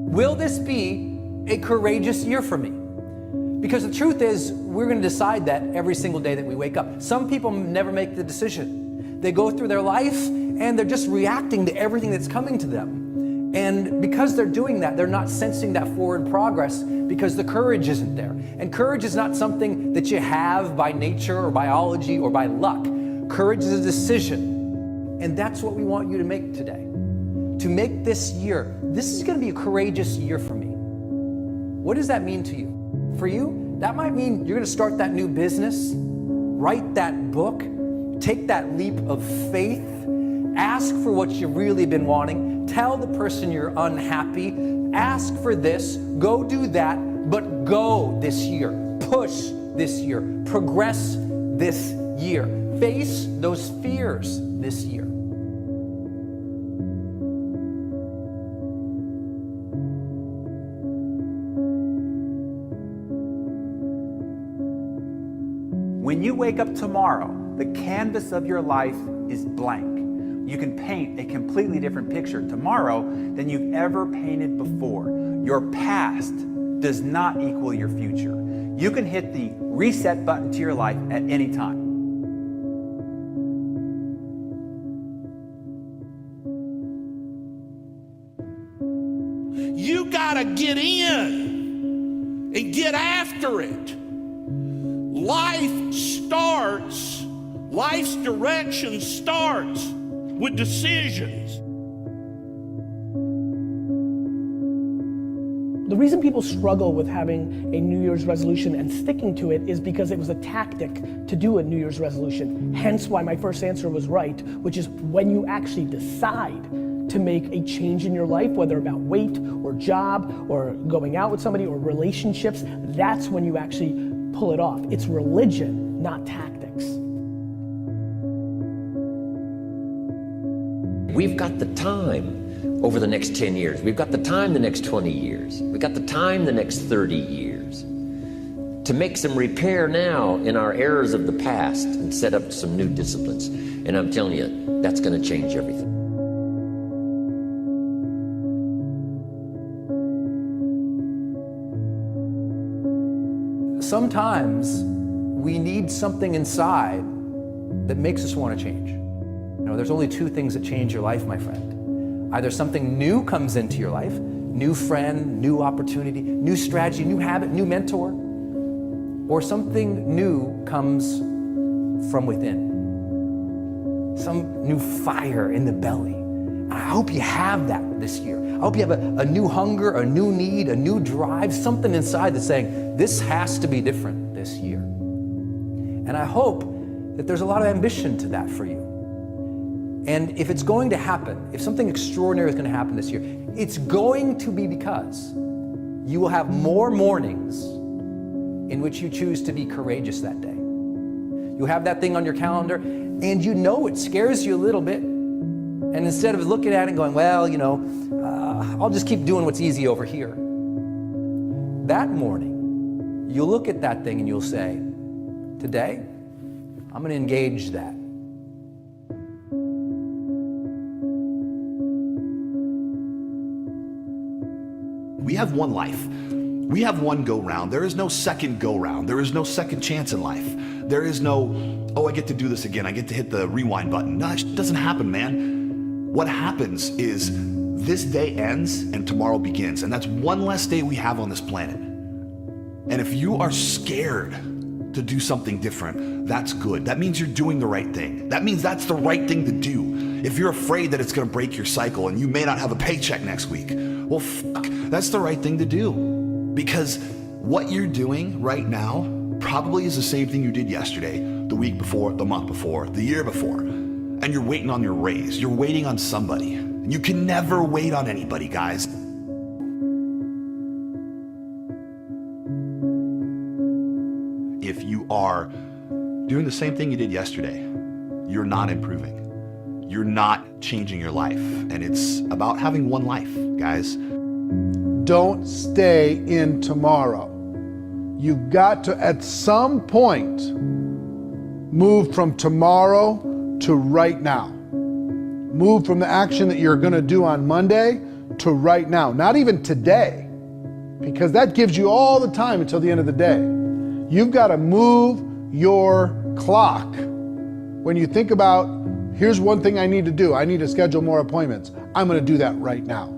Will this be a courageous year for me? Because the truth is, we're going to decide that every single day that we wake up. Some people never make the decision. They go through their life and they're just reacting to everything that's coming to them. And because they're doing that, they're not sensing that forward progress because the courage isn't there. And courage is not something that you have by nature or biology or by luck. Courage is a decision. And that's what we want you to make today. To make this year, this is going to be a courageous year for me. What does that mean to you? For you, that might mean you're going to start that new business, write that book, take that leap of faith, ask for what you've really been wanting, tell the person you're unhappy, ask for this, go do that, but go this year, push this year, progress this year, face those fears this year. When you wake up tomorrow, the canvas of your life is blank. You can paint a completely different picture tomorrow than you've ever painted before. Your past does not equal your future. You can hit the reset button to your life at any time. You gotta get in and get after it. Life's direction starts with decisions. The reason people struggle with having a New Year's resolution and sticking to it is because it was a tactic to do a New Year's resolution. Hence why my first answer was right, which is when you actually decide to make a change in your life, whether about weight or job or going out with somebody or relationships, that's when you actually pull it off. It's religion, not tactics. We've got the time over the next 10 years. We've got the time the next 20 years. We've got the time the next 30 years to make some repair now in our errors of the past and set up some new disciplines. And I'm telling you, that's going to change everything. Sometimes we need something inside that makes us want to change. You know, there's only two things that change your life, my friend. Either something new comes into your life, new friend, new opportunity, new strategy, new habit, new mentor, or something new comes from within. Some new fire in the belly. I hope you have that this year. I hope you have a new hunger, a new need, a new drive, something inside that's saying, this has to be different this year. And I hope that there's a lot of ambition to that for you. And if it's going to happen, if something extraordinary is going to happen this year, it's going to be because you will have more mornings in which you choose to be courageous that day. You have that thing on your calendar and you know it scares you a little bit. And instead of looking at it and going, well, you know, I'll just keep doing what's easy over here. That morning, you'll look at that thing and you'll say, today, I'm going to engage that. We have one life. We have one go round. There is no second go round. There is no second chance in life. There is no, oh, I get to do this again. I get to hit the rewind button. No, it doesn't happen, man. What happens is this day ends and tomorrow begins. And that's one less day we have on this planet. And if you are scared to do something different, that's good. That means you're doing the right thing. That means that's the right thing to do. If you're afraid that it's gonna break your cycle and you may not have a paycheck next week, well, fuck, that's the right thing to do. Because what you're doing right now probably is the same thing you did yesterday, the week before, the month before, the year before. And you're waiting on your raise. You're waiting on somebody. And you can never wait on anybody, guys. If you are doing the same thing you did yesterday, you're not improving. You're not changing your life. And it's about having one life, guys. Don't stay in tomorrow. You've got to, at some point, move from tomorrow to right now. Move from the action that you're going to do on Monday to right now, not even today, because that gives you all the time until the end of the day. You've got to move your clock. When you think about, here's one thing I need to do, I need to schedule more appointments, I'm going to do that right now.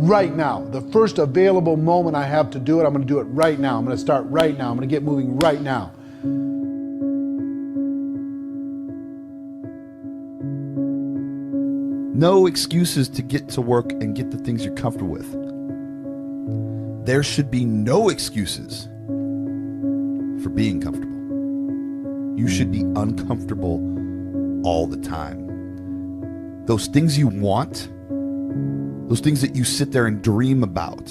Right now. The first available moment I have to do it, I'm going to do it right now. I'm going to start right now. I'm going to get moving right now. No excuses to get to work and get the things you're comfortable with. There should be no excuses for being comfortable. You should be uncomfortable all the time. Those things you want, those things that you sit there and dream about,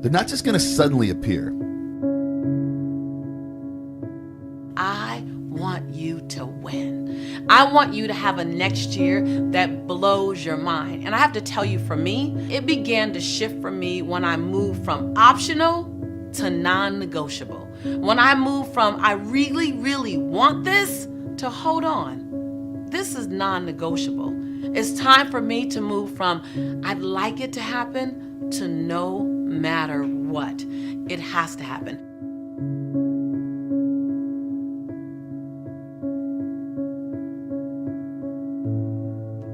they're not just going to suddenly appear. I want you to win. I want you to have a next year that blows your mind. And I have to tell you, for me, it began to shift for me when I moved from optional to non-negotiable. When I moved from I really, really want this to hold on. This is non-negotiable. It's time for me to move from I'd like it to happen to no matter what. It has to happen.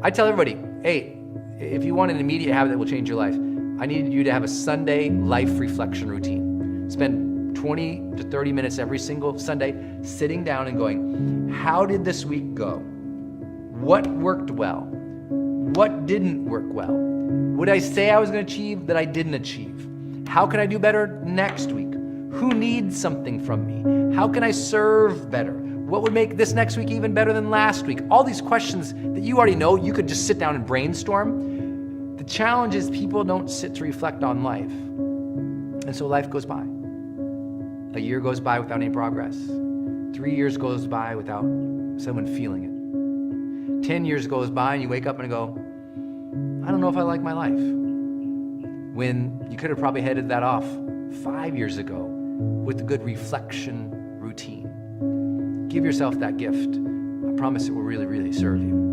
I tell everybody, hey, if you want an immediate habit that will change your life, I need you to have a Sunday life reflection routine. Spend 20 to 30 minutes every single Sunday sitting down and going, how did this week go? What worked well? What didn't work well? What did I say I was going to achieve that I didn't achieve? How can I do better next week? Who needs something from me? How can I serve better? What would make this next week even better than last week? All these questions that you already know, you could just sit down and brainstorm. The challenge is people don't sit to reflect on life. And so life goes by. A year goes by without any progress. 3 years goes by without someone feeling it. 10 years goes by and you wake up and go, I don't know if I like my life. When you could have probably headed that off 5 years ago with a good reflection routine. Give yourself that gift. I promise it will really, really serve you.